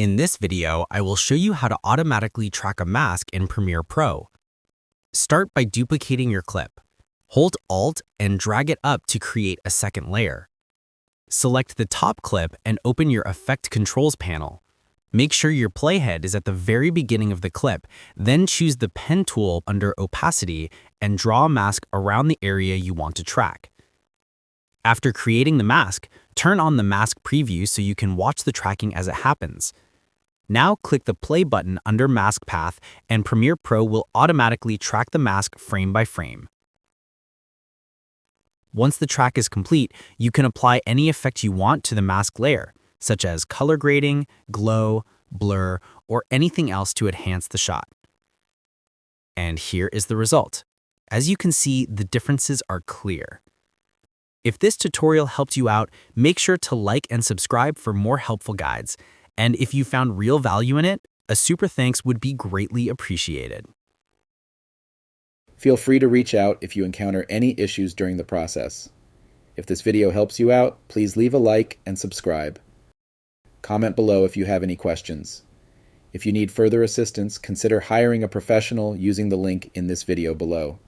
In this video, I will show you how to automatically track a mask in Premiere Pro. Start by duplicating your clip. Hold Alt and drag it up to create a second layer. Select the top clip and open your Effect Controls panel. Make sure your playhead is at the very beginning of the clip, then choose the pen tool under Opacity and draw a mask around the area you want to track. After creating the mask, turn on the mask preview so you can watch the tracking as it happens. Now click the play button under Mask Path and Premiere Pro will automatically track the mask frame by frame. Once the track is complete, you can apply any effect you want to the mask layer, such as color grading, glow, blur, or anything else to enhance the shot. And here is the result. As you can see, the differences are clear. If this tutorial helped you out, make sure to like and subscribe for more helpful guides. And if you found real value in it, a super thanks would be greatly appreciated. Feel free to reach out if you encounter any issues during the process. If this video helps you out, please leave a like and subscribe. Comment below if you have any questions. If you need further assistance, consider hiring a professional using the link in this video below.